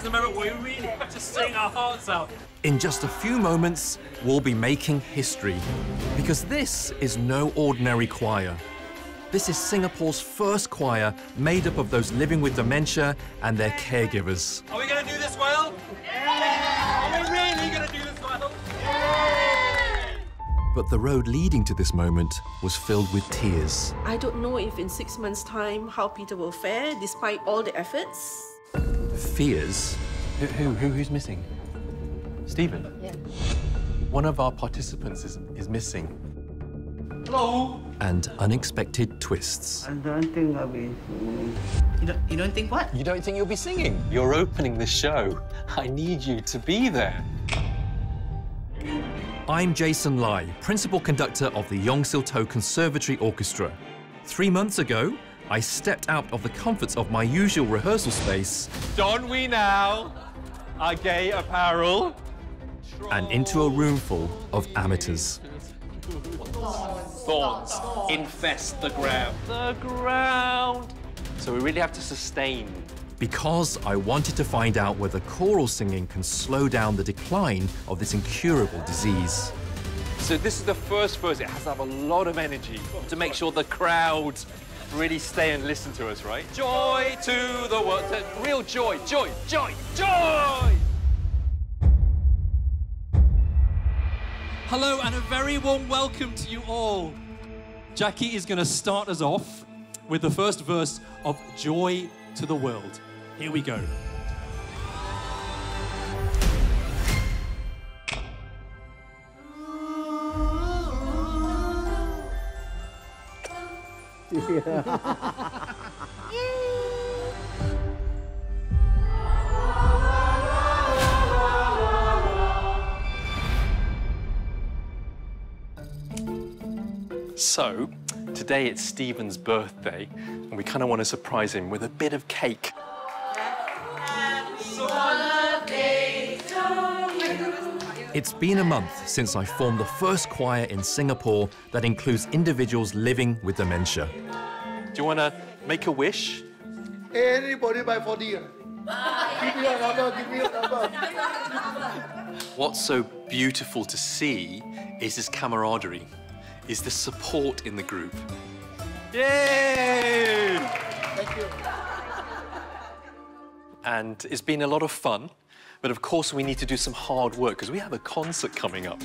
the moment where we really have to sing our hearts out. In just a few moments, we'll be making history. Because this is no ordinary choir. This is Singapore's first choir made up of those living with dementia and their caregivers. Are we going to do this well? Yeah! Are we really going to do this well? Yeah! But the road leading to this moment was filled with tears. I don't know if in 6 months' time how Peter will fare, despite all the efforts. Fears. Who's missing? Stephen? Yeah. One of our participants is missing. Hello? And unexpected twists. I don't think I'll be singing. You don't think what? You don't think you'll be singing? You're opening the show. I need you to be there. I'm Jason Lai, principal conductor of the Yong Sil To Conservatory Orchestra. 3 months ago, I stepped out of the comforts of my usual rehearsal space. Don we now our gay apparel. And into a room full of amateurs. Thoughts infest the ground. The ground. So we really have to sustain. Because I wanted to find out whether choral singing can slow down the decline of this incurable disease. So this is the first verse. It has to have a lot of energy to make sure the crowd really stay and listen to us, right? Joy to the world. Real joy, joy, joy, joy! Hello and a very warm welcome to you all. Jackie is going to start us off with the first verse of Joy to the World. Here we go. So, today it's Stephen's birthday, and we kind of want to surprise him with a bit of cake. It's been a month since I formed the first choir in Singapore that includes individuals living with dementia. Do you want to make a wish? Anybody by 40? Give me a number, give me a number. What's so beautiful to see is this camaraderie, is the support in the group. Yay! Thank you. And it's been a lot of fun, but of course we need to do some hard work because we have a concert coming up.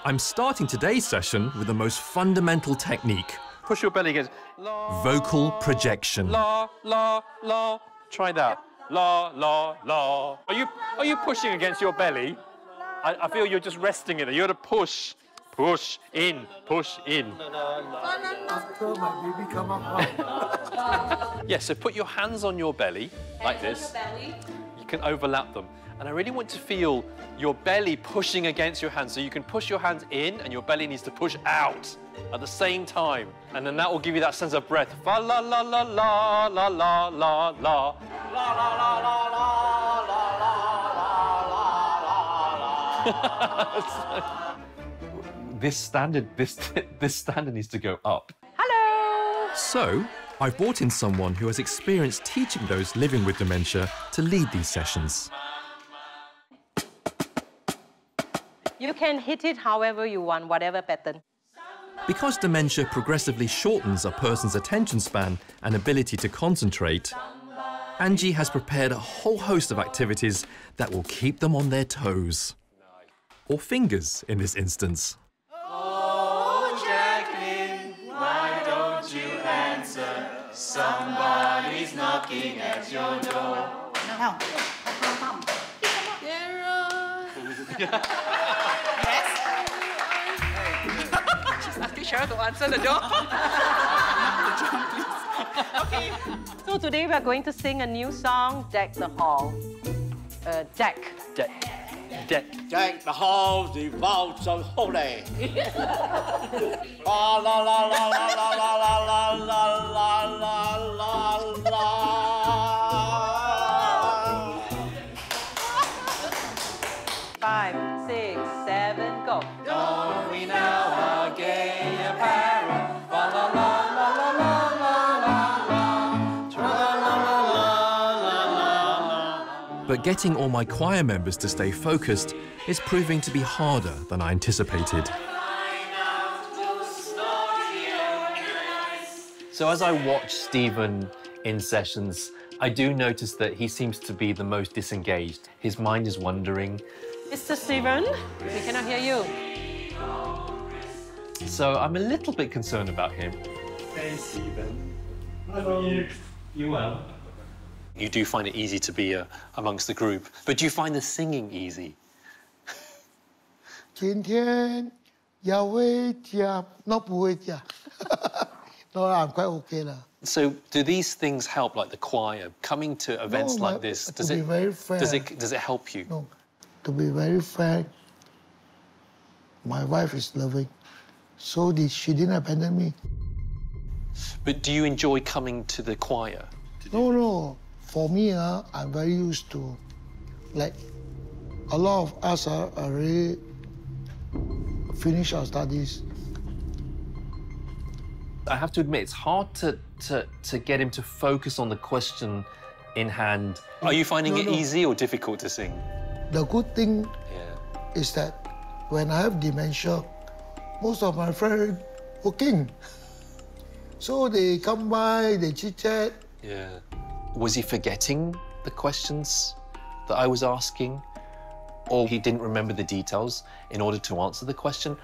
I'm starting today's session with the most fundamental technique, Push your belly against. vocal projection. La, la, la. Try that. La, la, la. Are you pushing against your belly? I feel you're just resting in it. You got to push. Push in. Push in. After my baby come up. Yeah, so put your hands on your belly, like this. You can overlap them. And I really want to feel your belly pushing against your hands. So you can push your hands in and your belly needs to push out at the same time. And then that will give you that sense of breath. Fa la la la la la la la la. La la la la la la la. This standard needs to go up. So, I've brought in someone who has experience teaching those living with dementia to lead these sessions. You can hit it however you want, whatever pattern. Because dementia progressively shortens a person's attention span and ability to concentrate, Angie has prepared a whole host of activities that will keep them on their toes. Or fingers, in this instance. Oh, Jacqueline, why don't you answer? Somebody's knocking at your door. Now. She's asking Cheryl to answer the door. Okay. So today we are going to sing a new song, Deck the Hall. Deck. Deck. Deck. Deck the halls, the vaults of holy. La la la la la la la la la la la la. 5, 6, 7, go. Don't we now But getting all my choir members to stay focused is proving to be harder than I anticipated. So as I watch Stephen in sessions, I do notice that he seems to be the most disengaged. His mind is wandering. Mr. Stephen, we cannot hear you. So I'm a little bit concerned about him. Hey, Stephen. Hello. You well? You do find it easy to be amongst the group, but do you find the singing easy? 今天要回家，no 不回家。No, I'm quite okay lah. So do these things help, like the choir, coming to events No, like this? to be very fair. Does it help you? No, to be very fair, my wife is loving, so she didn't abandon me. But do you enjoy coming to the choir? No. For me, I'm very used to, like, a lot of us are already finished our studies. I have to admit, it's hard to get him to focus on the question in hand. Are you finding it easy or difficult to sing? The good thing is that when I have dementia, most of my friends are working. So they come by, they chit-chat. Yeah. Was he forgetting the questions that I was asking? Or he didn't remember the details in order to answer the question?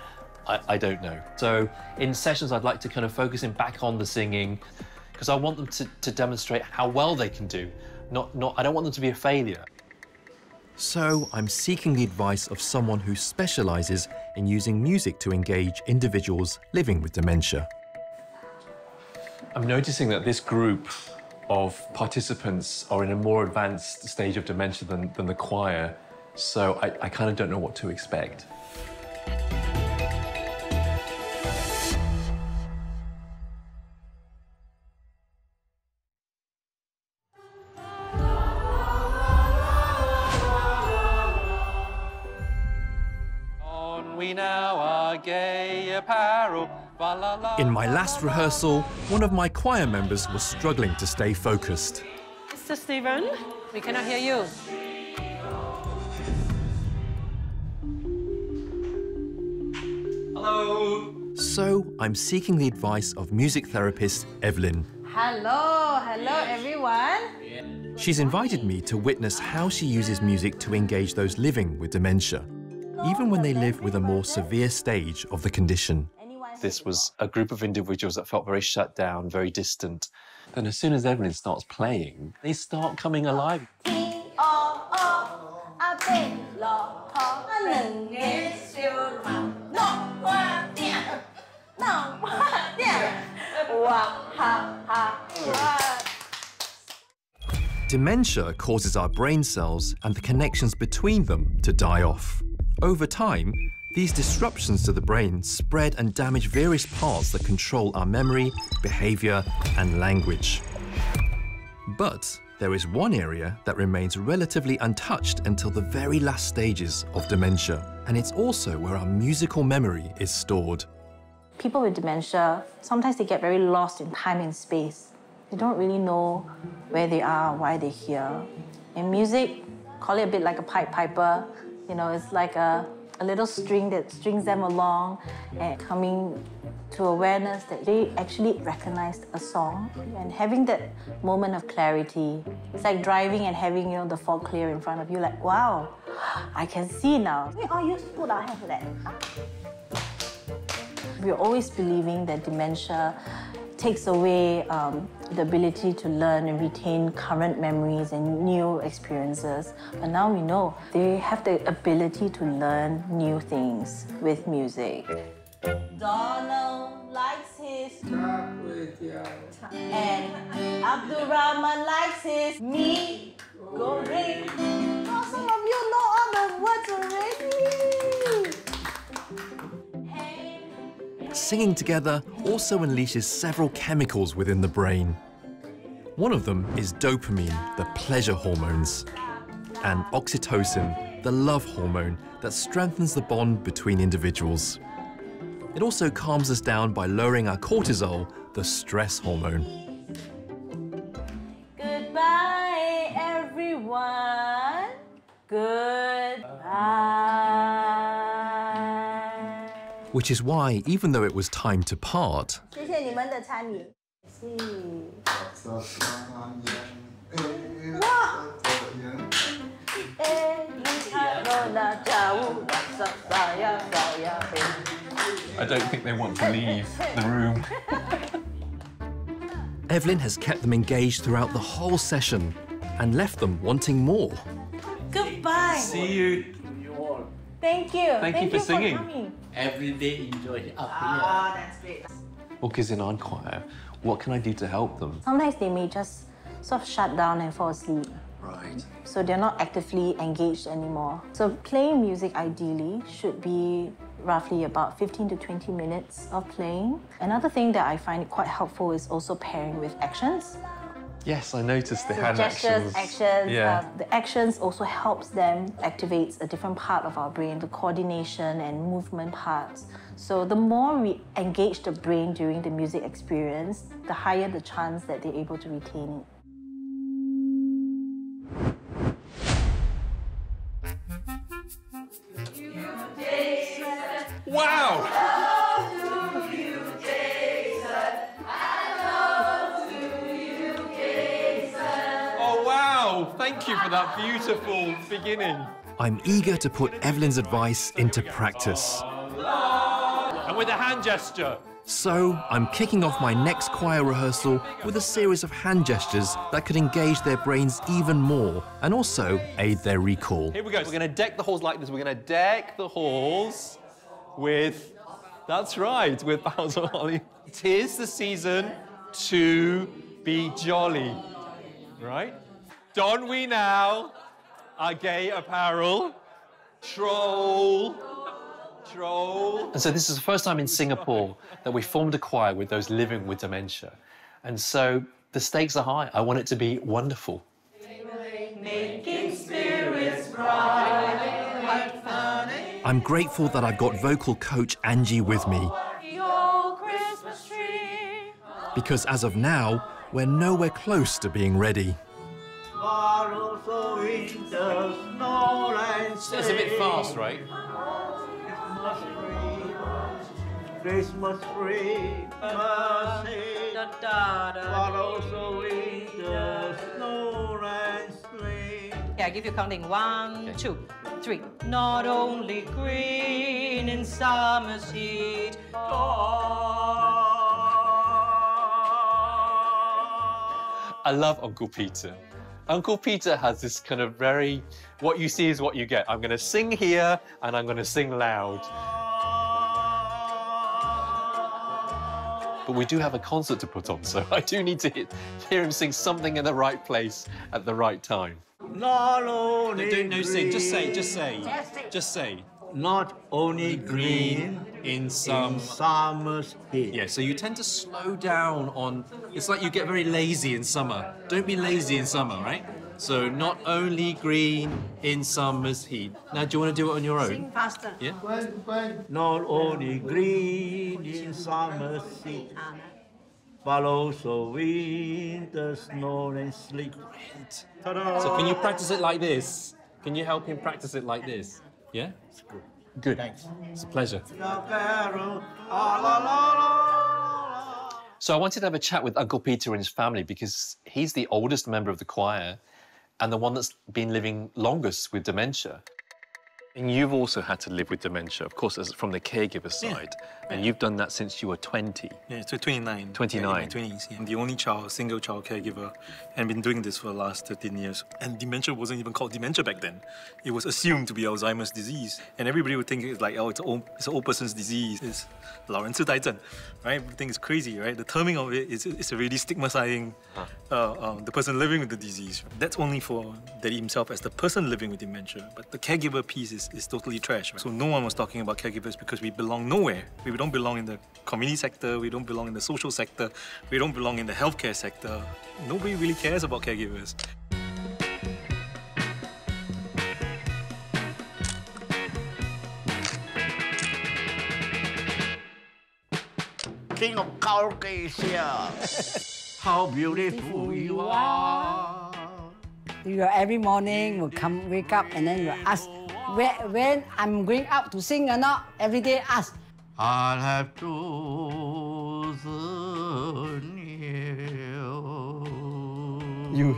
I don't know. So in sessions, I'd like to kind of focus him back on the singing because I want them to demonstrate how well they can do. I don't want them to be a failure. So I'm seeking the advice of someone who specialises in using music to engage individuals living with dementia. I'm noticing that this group of participants are in a more advanced stage of dementia than the choir, so I kind of don't know what to expect. We now are gay apparel. In my last rehearsal, one of my choir members was struggling to stay focused. Mr. Stephen, we cannot hear you. Hello. So I'm seeking the advice of music therapist Evelyn. Hello everyone. She's invited me to witness how she uses music to engage those living with dementia, even when they live with a more severe stage of the condition. This was a group of individuals that felt very shut down, very distant. Then as soon as Evelyn starts playing, they start coming alive. Dementia causes our brain cells and the connections between them to die off. Over time, these disruptions to the brain spread and damage various parts that control our memory, behavior, and language. But there is one area that remains relatively untouched until the very last stages of dementia, and it's also where our musical memory is stored. People with dementia, sometimes they get very lost in time and space. They don't really know where they are, why they're here. In music, call it a bit like a Pied Piper. You know, it's like a little string that strings them along and coming to awareness that they actually recognized a song and having that moment of clarity. It's like driving and having, you know, the fog clear in front of you, like, wow, I can see now. We're always believing that dementia takes away the ability to learn and retain current memories and new experiences. But now we know they have the ability to learn new things with music. Donald likes his and Abdurrahman likes his meat goreng. Oh, some of you know all the words already. Singing together also unleashes several chemicals within the brain. One of them is dopamine, the pleasure hormones, and oxytocin, the love hormone that strengthens the bond between individuals. It also calms us down by lowering our cortisol, the stress hormone. Goodbye, everyone. Goodbye. Which is why, even though it was time to part, 谢谢你们的参与。I don't think they want to leave the room. Evelyn has kept them engaged throughout the whole session and left them wanting more. Goodbye. See you. Thank you. Thank you for singing. coming. Every day enjoy up That's great. Well, because in our choir, what can I do to help them? Sometimes they may just sort of shut down and fall asleep. Right. So they're not actively engaged anymore. So playing music ideally should be roughly about 15 to 20 minutes of playing. Another thing that I find quite helpful is also pairing with actions. Yes, I noticed the hand Gestures, actions. Yeah. The actions also helps them activate a different part of our brain, the coordination and movement parts. So the more we engage the brain during the music experience, the higher the chance that they're able to retain it. Wow! Oh, wow! Thank you for that beautiful beginning. I'm eager to put Evelyn's advice into practice. And with a hand gesture. So I'm kicking off my next choir rehearsal with a series of hand gestures that could engage their brains even more and also aid their recall. Here we go. We're going to deck the halls like this. We're going to deck the halls with, that's right, with boughs of holly. 'Tis the season to be jolly, right? Don we now our gay apparel, troll. And so this is the first time in Singapore that we formed a choir with those living with dementia. And so the stakes are high. I want it to be wonderful. I'm grateful that I've got vocal coach Angie with me. Because as of now, we're nowhere close to being ready. It's a bit fast, right? Christmas tree, Yeah, I give you counting. 1, 2, 3. Not only green in summer's heat. I love Uncle Peter. Uncle Peter has this kind of very, what you see is what you get. I'm going to sing here and I'm going to sing loud. But we do have a concert to put on, so I do need to hear him sing something in the right place at the right time. Not only No, sing. Just say. Not only green in summer's heat. Yeah, so you tend to slow down on... It's like you get very lazy in summer. Don't be lazy in summer, right? So not only green in summer's heat. Now, do you want to do it on your own? Sing faster. Yeah? Not only green in summer's heat, but also winter, snow and sleet. Ta-da! So can you practice it like this? Can you help him practice it like this? Yeah? Good. Thanks. It's a pleasure. So I wanted to have a chat with Uncle Peter and his family because he's the oldest member of the choir and the one that's been living longest with dementia. And you've also had to live with dementia, of course, as from the caregiver side. And you've done that since you were 20. Yeah, so 29. 29. Yeah, in my 20s, yeah. I'm the only child, single child caregiver, and been doing this for the last 13 years. And dementia wasn't even called dementia back then. It was assumed to be Alzheimer's disease. And everybody would think it's like, oh, it's an old person's disease. It's 老人痴呆症, right? Everything think it's crazy, right? The terming of it is already stigmatizing the person living with the disease. That's only for Daddy himself as the person living with dementia. But the caregiver piece is totally trash. Right? So no one was talking about caregivers because we belong nowhere. We don't belong in the community sector, we don't belong in the social sector, we don't belong in the healthcare sector. Nobody really cares about caregivers. King of Caucasia, how beautiful you are. You every morning will come, wake up, and then you ask when I'm going out to sing or not. Every day ask. I'll have to you.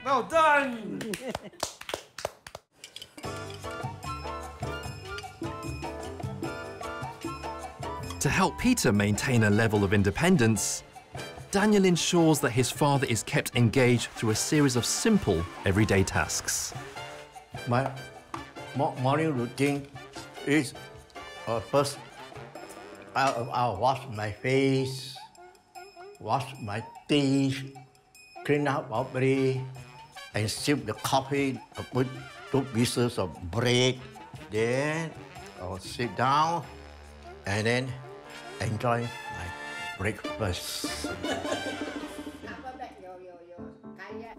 Well done! To help Peter maintain a level of independence, Daniel ensures that his father is kept engaged through a series of simple, everyday tasks. My morning routine is first, I'll wash my face, wash my teeth, clean up properly, and sip the coffee, put 2 pieces of bread. Then I'll sit down and then enjoy my breakfast.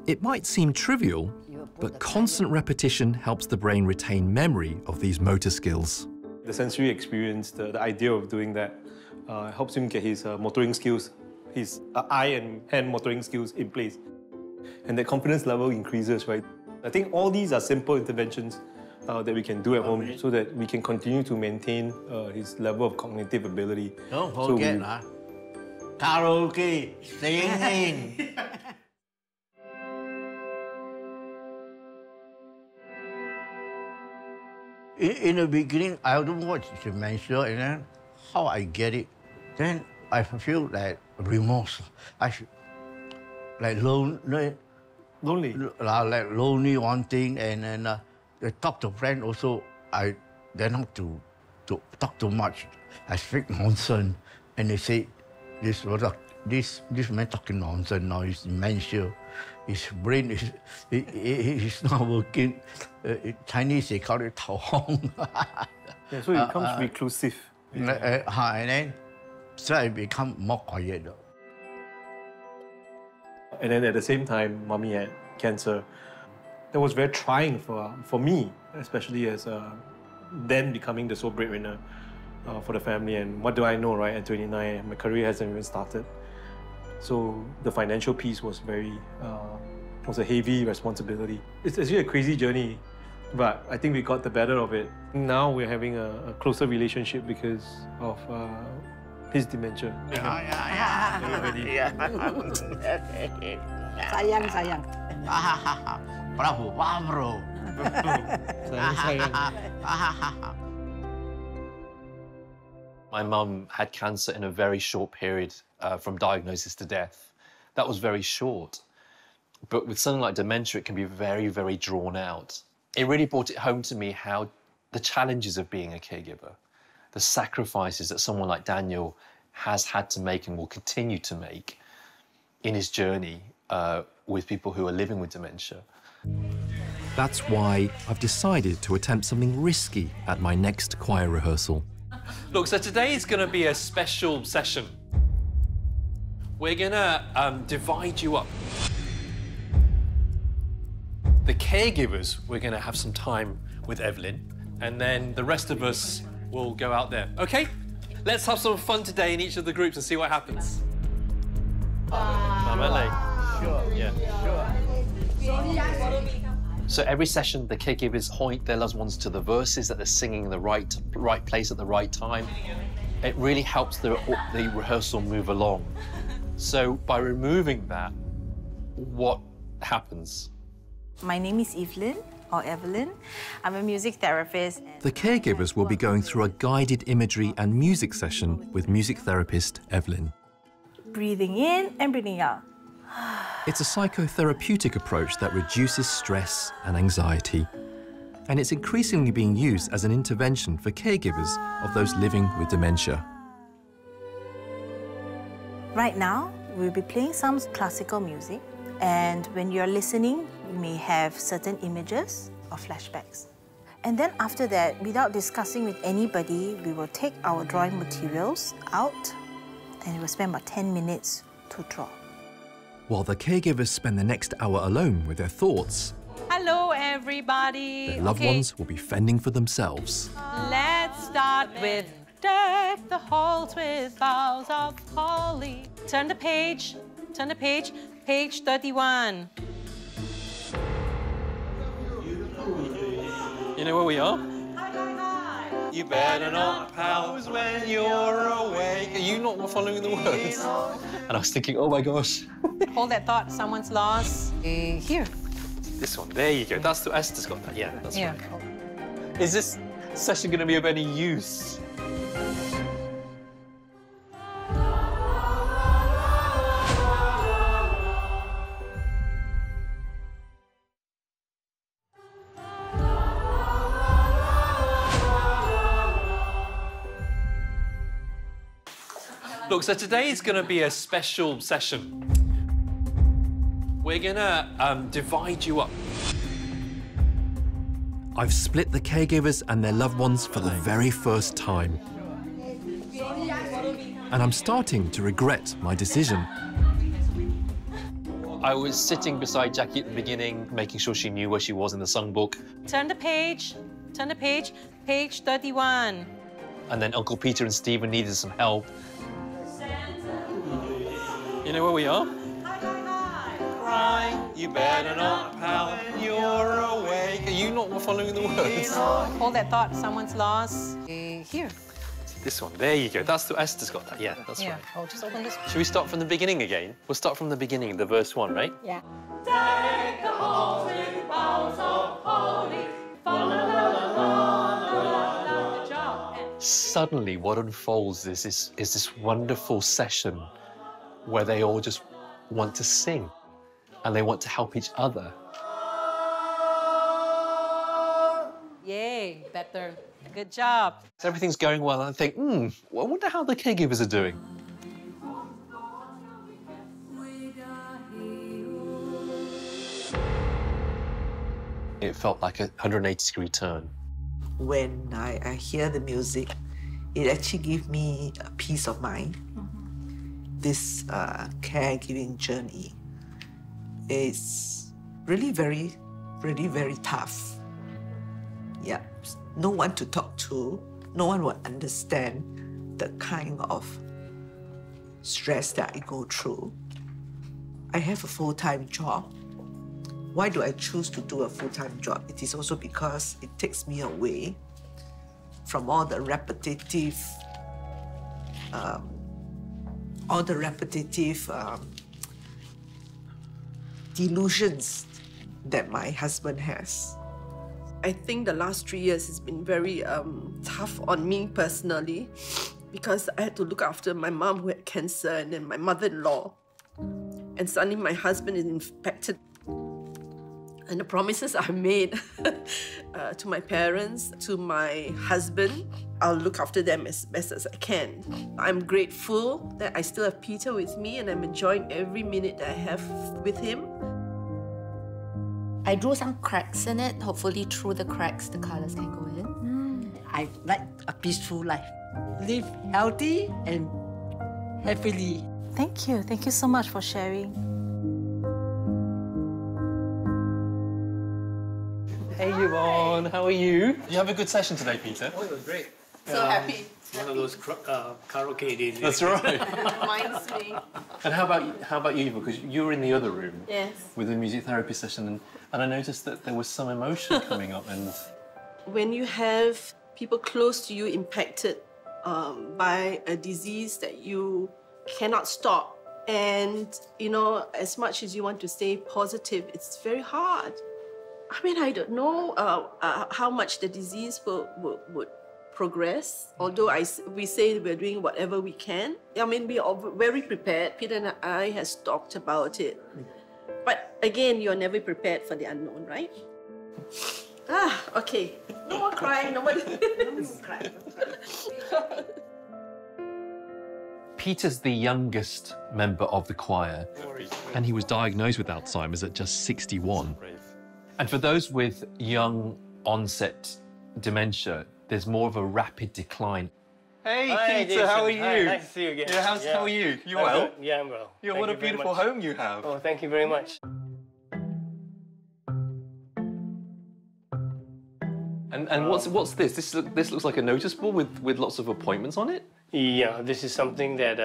It might seem trivial, but constant repetition helps the brain retain memory of these motor skills. The sensory experience, the idea of doing that, helps him get his motoring skills, his eye and hand motoring skills in place. And the confidence level increases, right? I think all these are simple interventions that we can do at home so that we can continue to maintain his level of cognitive ability. Don't forget, karaoke, singing. In the beginning, I don't know what dementia, and then how I get it. Then I feel like remorse. I should, like lonely, like lonely one thing, and then I talk to friends also. I dare not to talk too much. I speak nonsense, and they say this man talking nonsense now. It's dementia. His brain is not working. Chinese they call it Tao Hong. Yeah, so it becomes reclusive. And then so I become more quiet. And then at the same time, Mommy had cancer. That was very trying for me, especially as then becoming the sole breadwinner for the family. And what do I know, right? At 29, my career hasn't even started. So the financial piece was was a heavy responsibility. It's actually a crazy journey, but I think we got the better of it. Now we're having a closer relationship because of his dementia. Sayang. Bravo. My mum had cancer in a very short period from diagnosis to death. That was very short. But with something like dementia, it can be very, very drawn out. It really brought it home to me how the challenges of being a caregiver, the sacrifices that someone like Daniel has had to make and will continue to make in his journey with people who are living with dementia. That's why I've decided to attempt something risky at my next choir rehearsal. Look, so today is going to be a special session. We're going to divide you up. The caregivers, we're going to have some time with Evelyn, and then the rest of us will go out there. OK? Let's have some fun today in each of the groups and see what happens. Sure. Yeah. Sure. So every session, the caregivers point their loved ones to the verses that they're singing in the right place at the right time. It really helps the rehearsal move along. So by removing that, what happens? My name is Evelyn, or Evelyn. I'm a music therapist. The caregivers will be going through a guided imagery and music session with music therapist Evelyn. Breathing in and breathing out. It's a psychotherapeutic approach that reduces stress and anxiety. And it's increasingly being used as an intervention for caregivers of those living with dementia. Right now, we'll be playing some classical music. And when you're listening, you may have certain images or flashbacks. And then after that, without discussing with anybody, we will take our drawing materials out and we'll spend about 10 minutes to draw. While the caregivers spend the next hour alone with their thoughts, Hello, everybody. their loved ones will be fending for themselves. Let's start with deck the halls with boughs of holly. Turn the page. Page 31. You know where we are? You better not pout when you're awake. Are you not following the words? And I was thinking, oh my gosh. Hold that thought, someone's lost. Here. This one, there you go. That's the Esther's got that. Yeah, that's Yeah. right. Is this session going to be of any use? Look, so today is going to be a special session. We're going to divide you up. I've split the caregivers and their loved ones for the very first time. And I'm starting to regret my decision. I was sitting beside Jackie at the beginning, making sure she knew where she was in the songbook. Turn the page. Turn the page. Page 31. And then Uncle Peter and Stephen needed some help. You know where we are? Cry, you better not pout when you're awake. Are you not following the words? Hold that thought, someone's lost. Here. This one, there you go. That's the Esther's got that. Yeah, that's right. Oh, just open this. Should we start from the beginning again? We'll start from the beginning, the verse 1, right? Yeah. Take the halls with boughs of holly. Good job. Suddenly, what unfolds is this wonderful session where they all just want to sing and they want to help each other. Yay, better. Good job. So everything's going well, and I think, I wonder how the caregivers are doing. It felt like a 180-degree turn. When I hear the music, it actually gives me a peace of mind. This caregiving journey is really very tough. Yeah, no one to talk to, no one will understand the kind of stress that I go through. I have a full-time job. Why do I choose to do a full-time job? It is also because it takes me away from all the repetitive delusions that my husband has. I think the last 3 years has been very tough on me personally because I had to look after my mom who had cancer and then my mother-in-law. And suddenly my husband is infected. And the promises I made to my parents, to my husband, I'll look after them as best as I can. I'm grateful that I still have Peter with me and I'm enjoying every minute that I have with him. I drew some cracks in it. Hopefully through the cracks, the colors can go in. I like a peaceful life. Live healthy and happily. Thank you. Thank you so much for sharing. Hey, Yvonne, how are you? Did you have a good session today, Peter? Oh, it was great. So happy. One of those karaoke days. That's right. Reminds me. And how about you, Eva? Because you were in the other room Yes. with the music therapy session, and I noticed that there was some emotion coming up. And When you have people close to you impacted by a disease that you cannot stop, and you know, as much as you want to stay positive, it's very hard. I mean, I don't know how much the disease would progress, although we say we're doing whatever we can. I mean, we are very prepared. Peter and I has talked about it. But again, you're never prepared for the unknown, right? Okay. No more crying, nobody. Cry. Peter's the youngest member of the choir, and he was diagnosed with Alzheimer's at just 61. And for those with young onset dementia, there's more of a rapid decline. Hey, Hi, Peter, Jason. how are you? Hi, nice to see you again. Yeah, how are you? You well? Yeah, I'm well. Yeah, Thank what a you very beautiful much. home you have. Oh, thank you very much. And what's this? This looks like a notice board with lots of appointments on it. Yeah, this is something that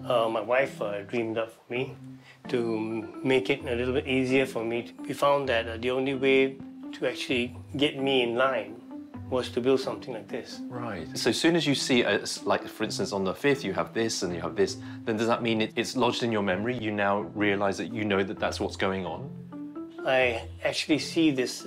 my wife dreamed up for me. to make it a little bit easier for me, we found that the only way to actually get me in line was to build something like this. Right. So as soon as you see, like for instance, on the 5th you have this and you have this, then does that mean it's lodged in your memory? You now realise that you know that that's what's going on? I actually see this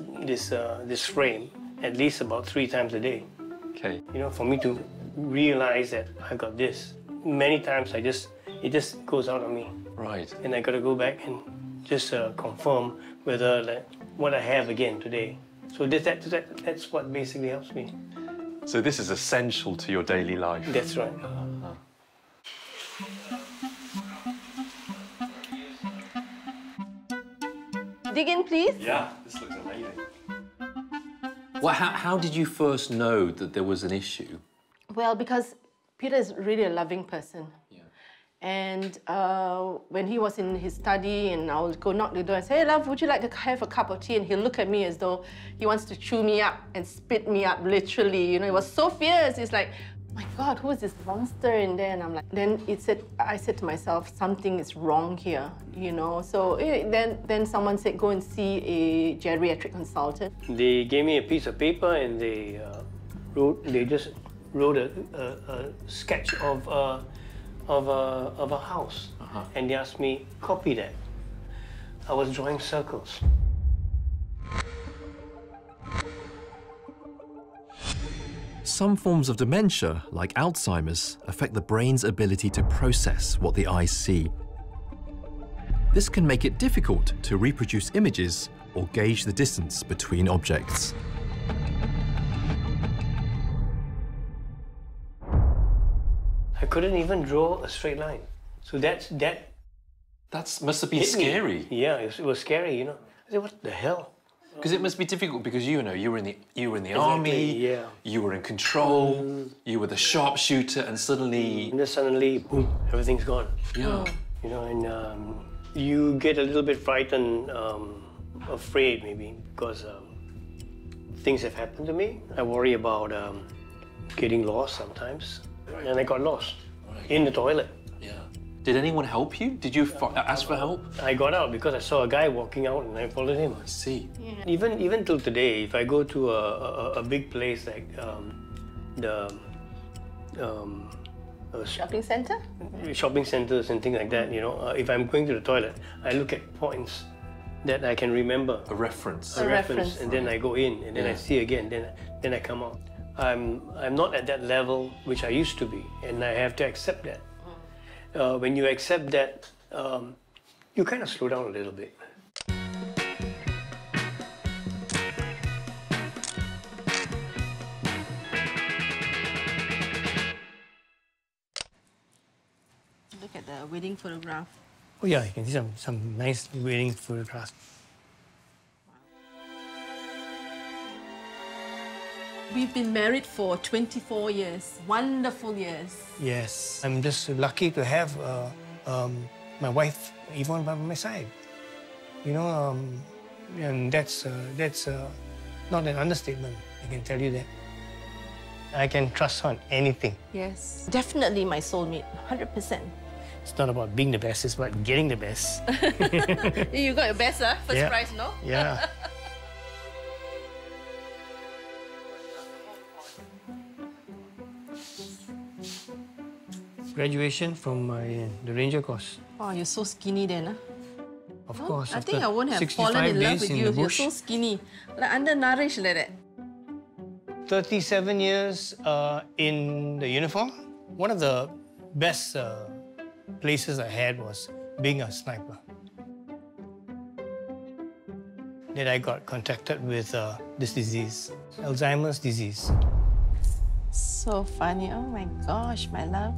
frame at least about 3 times a day. Okay. You know, for me to realise that I got this. Many times it just goes out on me. Right. And I got to go back and just confirm whether like, what I have again today. So that's what basically helps me. So this is essential to your daily life? That's right. Dig in, please. Yeah, this looks amazing. Well, how did you first know that there was an issue? Well, because Peter is really a loving person. And when he was in his study and I would go knock the door and say, hey, love, would you like to have a cup of tea? And he'll look at me as though he wants to chew me up and spit me up, literally. You know, it was so fierce. It's like, my God, who is this monster in there? And I'm like, then I said to myself, something is wrong here, you know? So then someone said, go and see a geriatric consultant. They gave me a piece of paper and they just wrote a sketch of a house, and they asked me, copy that. I was drawing circles. Some forms of dementia, like Alzheimer's, affect the brain's ability to process what the eyes see. This can make it difficult to reproduce images or gauge the distance between objects. I couldn't even draw a straight line. So that must have been scary. Yeah, it was scary, you know. I said, what the hell? Because it must be difficult because you know you were in the Exactly, army, yeah. You were in control, you were the sharpshooter, and suddenly boom, everything's gone. Yeah. You know, and you get a little bit frightened, afraid maybe, because things have happened to me. I worry about getting lost sometimes, and I got lost in the toilet. Yeah. Did anyone help you? Did you ask for help? I got out because I saw a guy walking out and I followed him. I see. Yeah. Even till today, if I go to a big place like Shopping center? Shopping centers and things like that, you know, if I'm going to the toilet, I look at points that I can remember. A reference. A reference. And then I go in and then I see again, then I come out. I'm not at that level which I used to be, and I have to accept that. When you accept that, you kind of slow down a little bit. Look at the wedding photograph. Oh yeah, you can see some nice wedding photographs. We've been married for 24 years. Wonderful years. Yes, I'm just lucky to have my wife Yvonne by my side. You know, and that's not an understatement. I can tell you that. I can trust her on anything. Yes, definitely my soulmate, 100%. It's not about being the best, it's about getting the best. You got your best, huh? First Yeah. prize, no? Yeah. Graduation from the Ranger course. Oh, you're so skinny then, huh? Of course. I think after I won't have 65 fallen in love days with in you the if you're bush. so skinny. Like undernourished like that. 37 years in the uniform. One of the best places I had was being a sniper. Then I got contacted with this disease, Alzheimer's disease. So funny. Oh my gosh, my love.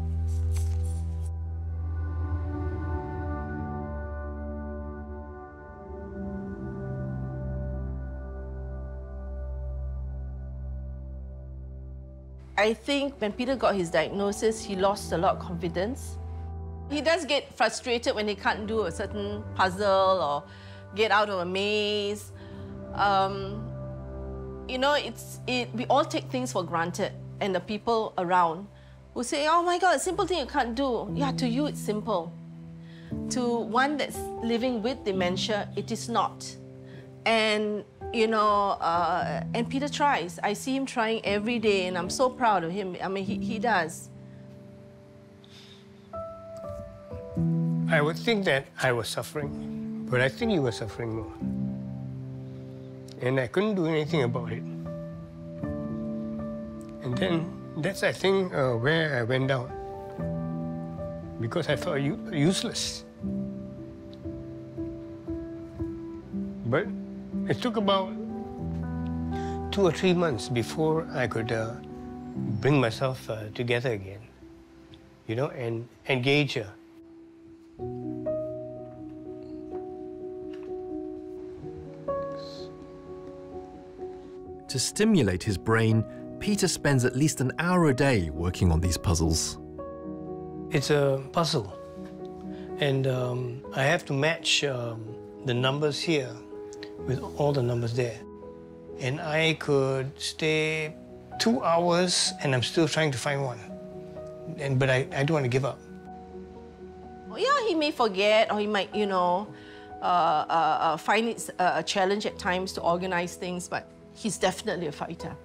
I think when Peter got his diagnosis, he lost a lot of confidence. He does get frustrated when he can't do a certain puzzle or get out of a maze. You know, we all take things for granted, and the people around will say, oh my God, a simple thing you can't do. Yeah, to you it's simple. To one that's living with dementia, it is not. And, you know, and Peter tries. I see him trying every day, and I'm so proud of him. I mean, he does. I would think that I was suffering, but I think he was suffering more. And I couldn't do anything about it. And then that's, I think, where I went down. Because I felt useless. But it took about 2 or 3 months before I could bring myself together again, you know, and engage her. To stimulate his brain, Peter spends at least an hour a day working on these puzzles. It's a puzzle, and I have to match the numbers here with all the numbers there. And I could stay 2 hours, and I'm still trying to find one. But I don't want to give up. Yeah, he may forget, or he might, you know, find it a challenge at times to organize things, but he's definitely a fighter.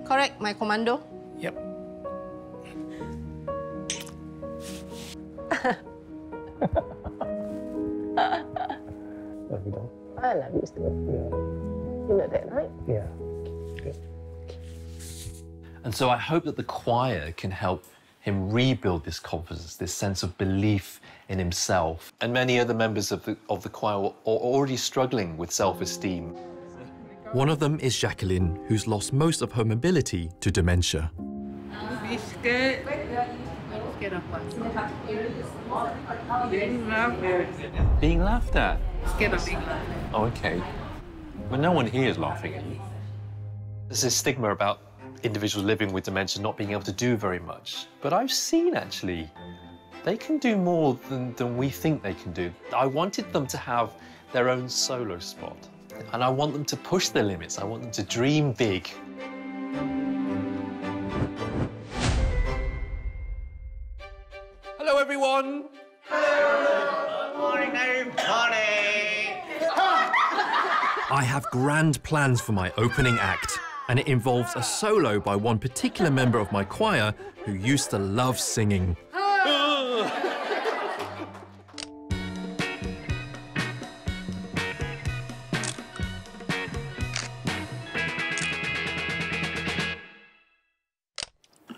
Correct, my commando? Yep. Love you, dog. I love you still. Yeah. You know that, right? Yeah. Good. And so I hope that the choir can help him rebuild this confidence, this sense of belief in himself. And many other members of the choir are already struggling with self-esteem. One of them is Jacqueline, who's lost most of her mobility to dementia. Be scared. Scared of what? Being laughed at. Being laughed at? Scared of being laughed at. Oh, okay. Well, no one here is laughing at you. There's this stigma about individuals living with dementia not being able to do very much. But I've seen, actually, they can do more than we think they can do. I wanted them to have their own solo spot. And I want them to push their limits. I want them to dream big. Hello, everyone. Good morning, I have grand plans for my opening act, and it involves a solo by one particular member of my choir who used to love singing.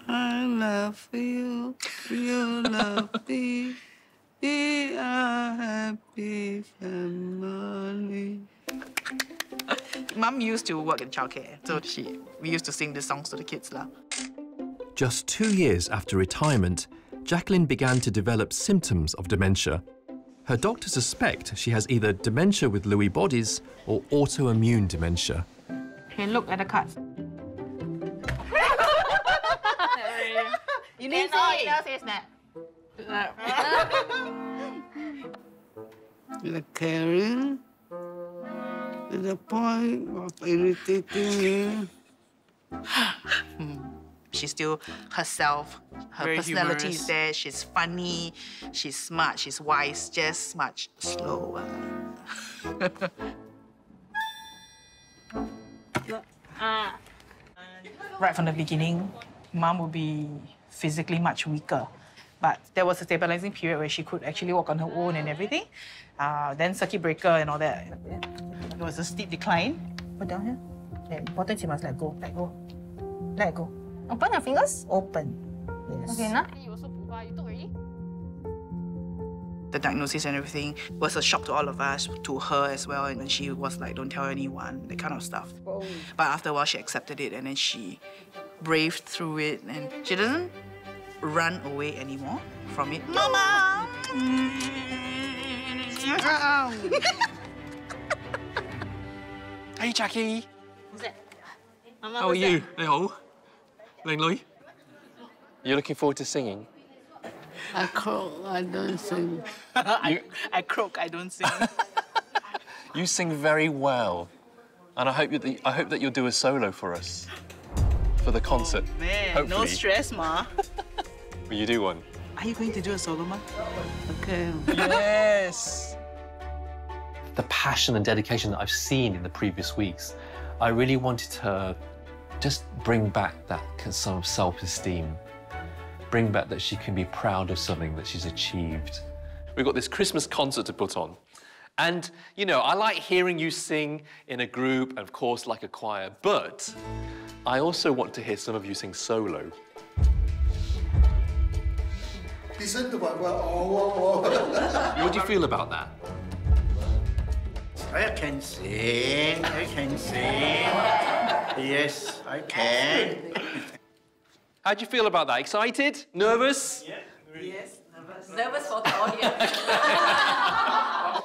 I love you, you love me, we are happy family. Mum used to work in childcare, so we used to sing these songs to the kids. Just 2 years after retirement, Jacqueline began to develop symptoms of dementia. Her doctors suspect she has either dementia with Lewy bodies or autoimmune dementia. Okay, look at the cards. You need to say it. You're caring to the point of irritating me. She's still herself. Her Very personality humorous. is there. She's funny, she's smart, she's wise, just much slower. Right from the beginning, Mum would be physically much weaker. But there was a stabilizing period where she could actually walk on her own and everything. Then circuit breaker and all that. It was a steep decline. Put down here. The important you must let go, let go. Let go. Open your fingers. Open. Yes. Okay, now. The diagnosis and everything was a shock to all of us, to her as well. And then she was like, don't tell anyone, that kind of stuff. Whoa. But after a while, she accepted it and then she braved through it. And she doesn't run away anymore from it. Mama! Hey, Jackie. Mama, How are what's you? that? Hello. Ling Lui. You're looking forward to singing? I croak, I don't sing. I croak, I don't sing. You sing very well. And I hope that you'll do a solo for us. For the concert. Man, hopefully. no stress, Ma. Will you do one? Are you going to do a solo, Ma? Okay. Yes! The passion and dedication that I've seen in the previous weeks, I really wanted to just bring back that some self-esteem. Bring back that she can be proud of something that she's achieved. We've got this Christmas concert to put on. And, you know, I like hearing you sing in a group, and of course, like a choir, but I also want to hear some of you sing solo. Listen to my word. What do you feel about that? I can sing, I can sing. Yes, I can. How do you feel about that? Excited? Nervous? Yes, nervous. Nervous for the audience.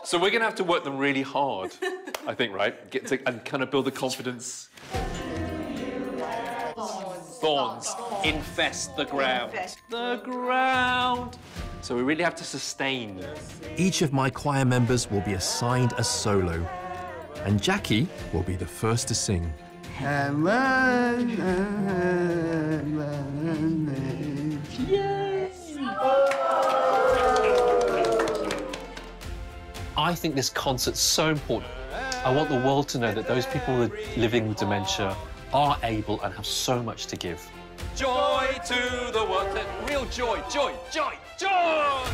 So we're going to have to work them really hard, I think, right? And kind of build the confidence. Thorns infest the ground. The ground. So we really have to sustain. Each of my choir members will be assigned a solo, and Jackie will be the first to sing. Yes! I think this concert's so important. I want the world to know that those people living with dementia are able and have so much to give. Joy to the world. Real joy, joy, joy, joy!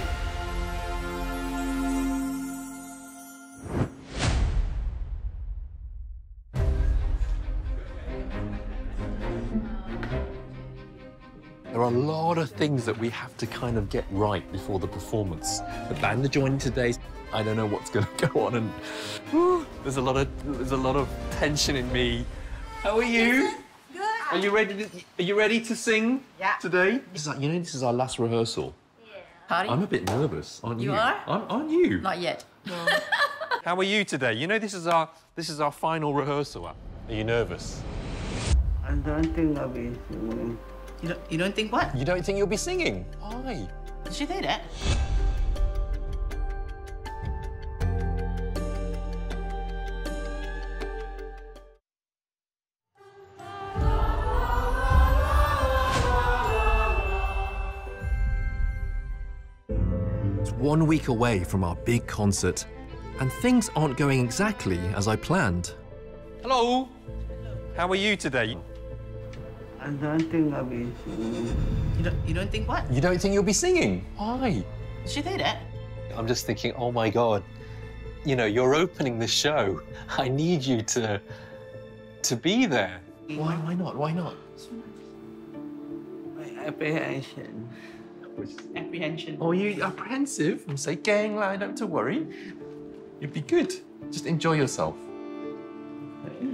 There are a lot of things that we have to kind of get right before the performance. The band are joining today. I don't know what's going to go on, and there's a lot of tension in me. How are you? Good. Are you ready to sing today? This is our last rehearsal. Party? I'm a bit nervous. Aren't you? You are? Aren't you? Not yet. No. How are you today? You know this is our final rehearsal. Are you nervous? I don't think I'll be singing. You don't think what? You don't think you'll be singing? Why? Did she say that? It's 1 week away from our big concert, and things aren't going exactly as I planned. Hello. How are you today? I don't think I'll be singing. You don't think what? You don't think you'll be singing? Why? Did she say that? I'm just thinking, oh my God, you know, you're opening the show. I need you to be there. Why not? Why not? My apprehension. Apprehension. Oh, you apprehensive? And say, gang, lad, don't to worry. You'd be good. Just enjoy yourself.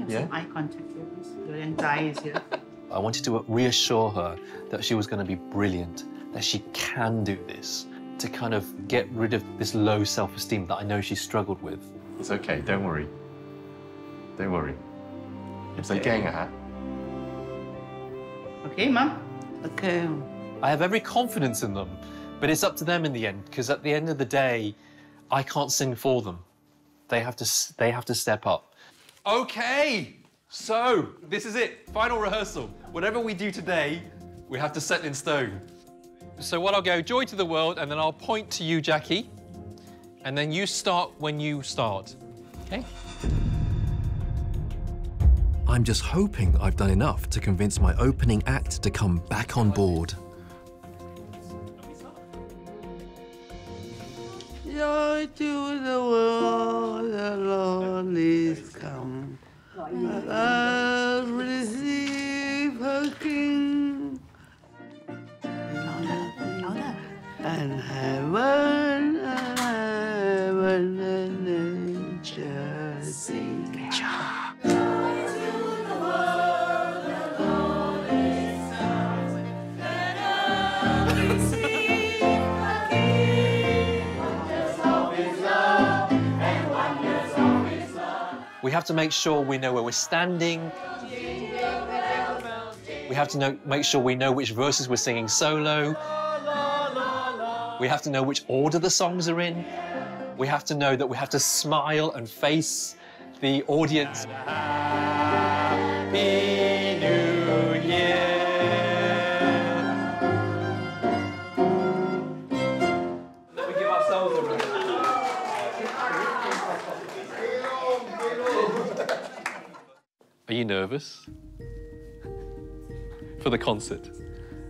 Yeah. Some eye contact here, please. Your anxiety is here. I wanted to reassure her that she was going to be brilliant, that she can do this, to kind of get rid of this low self-esteem that I know she struggled with. It's okay, don't worry. Don't worry. It's okay, ha? Okay, Mum? Okay. I have every confidence in them, but it's up to them in the end, because at the end of the day, I can't sing for them. They have to step up. Okay, so this is it, final rehearsal. Whatever we do today, we have to set in stone. So what I'll go, joy to the world, and then I'll point to you, Jackie, and then you start when you start, okay? I'm just hoping I've done enough to convince my opening act to come back on board. Joy to the world, the Lord is come. Earth receive her King. Louder. And heaven and nature sing. We have to make sure we know where we're standing. We have to make sure we know which verses we're singing solo. We have to know which order the songs are in. We have to know that we have to smile and face the audience. Happy New Year. We give ourselves nervous for the concert?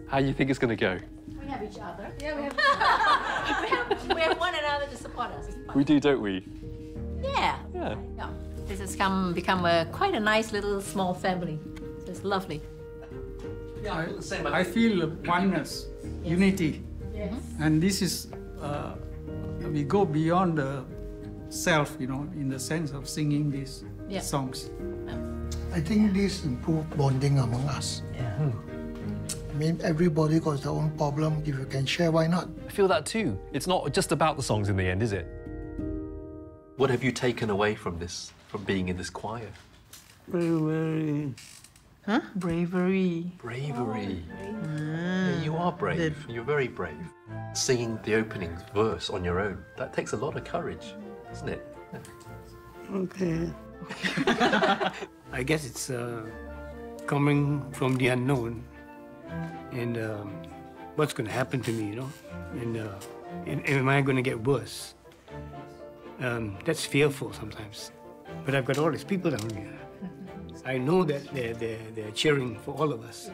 How do you think it's going to go? We have each other. Yeah, we have one another to support us. We do, don't we? Yeah. Yeah. Yeah. This has become quite a nice little small family. So it's lovely. Yeah, I feel oneness, unity. Yes. And this is, we go beyond the self, you know, in the sense of singing these songs. I think this improves bonding among us. Yeah. I mean, everybody got their own problem. If you can share, why not? I feel that too. It's not just about the songs in the end, is it? What have you taken away from this, from being in this choir? Bravery. Huh? Bravery. Bravery. Yeah, you are brave. You're very brave. Singing the opening verse on your own, that takes a lot of courage, doesn't it? Yeah. Okay. I guess it's coming from the unknown, and what's going to happen to me, you know, and am I going to get worse? That's fearful sometimes. But I've got all these people down here. I know that they're cheering for all of us,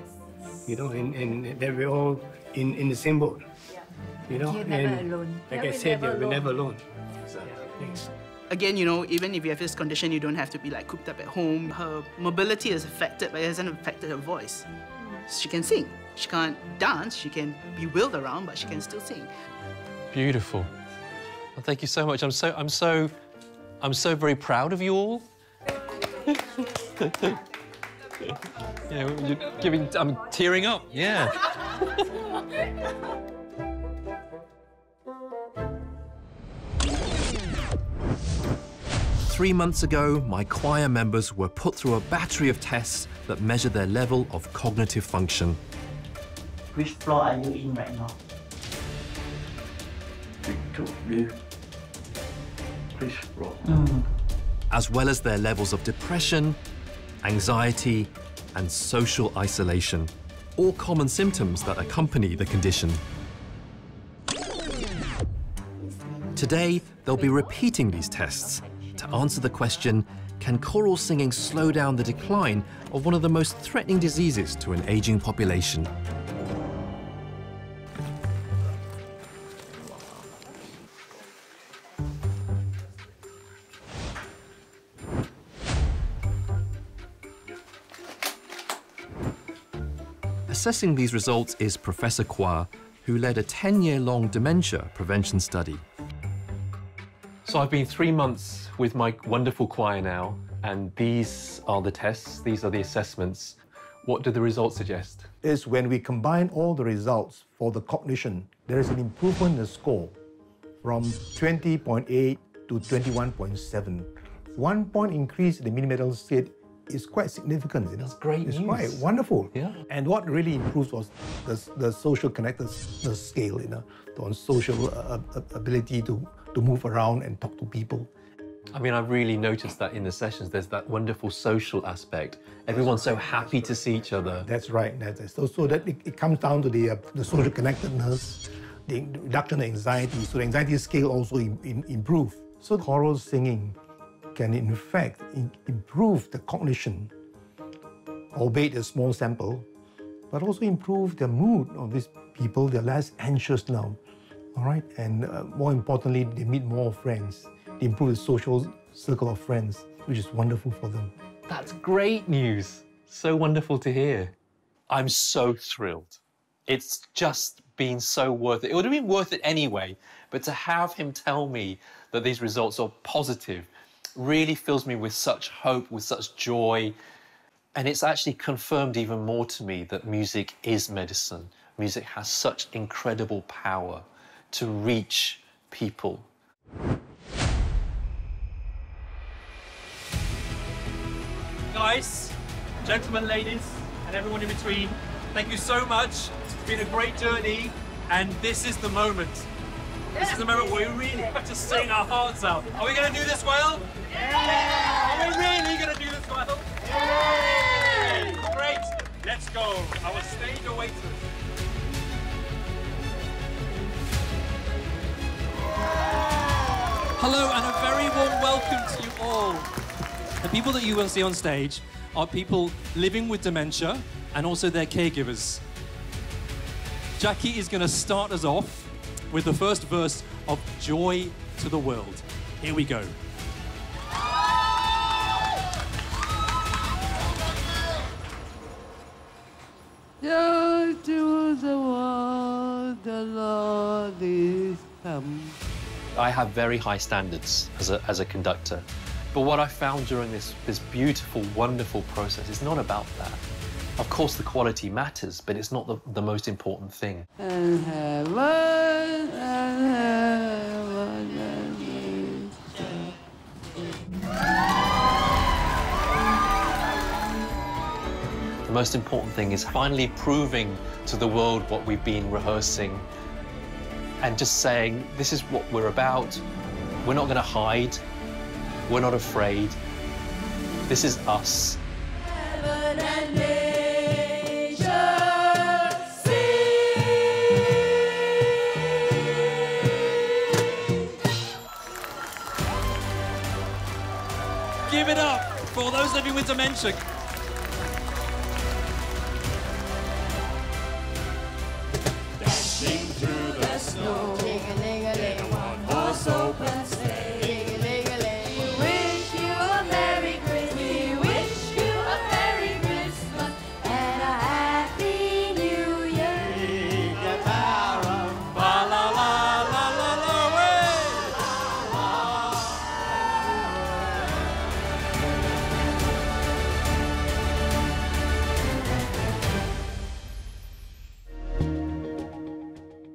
you know, and that we're all in the same boat, you know. You're never alone. Like Yeah, I we're said, never we're never alone. alone. Thanks. Again, you know, even if you have this condition, you don't have to be like cooped up at home. Her mobility is affected, but it hasn't affected her voice. She can sing. She can't dance. She can be wheeled around, but she can still sing. Beautiful. Well, thank you so much. I'm so very proud of you all. Yeah, I'm tearing up. Yeah. Three months ago, my choir members were put through a battery of tests that measure their level of cognitive function. Which floor are you in right now? Which floor? As well as their levels of depression, anxiety, and social isolation, all common symptoms that accompany the condition. Today, they'll be repeating these tests to answer the question, can choral singing slow down the decline of one of the most threatening diseases to an aging population? Assessing these results is Professor Kwa, who led a 10-year-long dementia prevention study. So I've been 3 months with my wonderful choir now, and these are the tests, these are the assessments. What do the results suggest? Is when we combine all the results for the cognition, there is an improvement in the score from 20.8 to 21.7. 1 point increase in the mini-mental state is quite significant. You know? That's great It's news. quite wonderful. Yeah. And what really improves was the social connectedness scale, you know, on social ability to move around and talk to people. I mean, I've really noticed that in the sessions, there's that wonderful social aspect. Everyone's so happy to see each other. That's right. So that it comes down to the social connectedness, the reduction of anxiety. So the anxiety scale also improve. So choral singing can in fact improve the cognition, albeit a small sample, but also improve the mood of these people. They're less anxious now, all right? And more importantly, they meet more friends. They improve the social circle of friends, which is wonderful for them. That's great news. So wonderful to hear. I'm so thrilled. It's just been so worth it. It would have been worth it anyway, but to have him tell me that these results are positive really fills me with such hope, with such joy. And it's actually confirmed even more to me that music is medicine. Music has such incredible power to reach people. Guys, gentlemen, ladies, and everyone in between, thank you so much. It's been a great journey, and this is the moment. This is the moment where we really have to sing our hearts out. Are we going to do this well? Yeah! Are we really going to do this well? Yeah! Great. Let's go. Our stage awaits us. Hello and a very warm welcome to you all. The people that you will see on stage are people living with dementia and also their caregivers. Jackie is going to start us off with the first verse of Joy to the World. Here we go. Joy to the world, the Lord is come. I have very high standards as a conductor, but what I found during this beautiful, wonderful process is not about that. Of course, the quality matters, but it's not the most important thing. And heaven The most important thing is finally proving to the world what we've been rehearsing and just saying, this is what we're about. We're not going to hide. We're not afraid. This is us. Heaven and nature sing. Give it up for those living with dementia.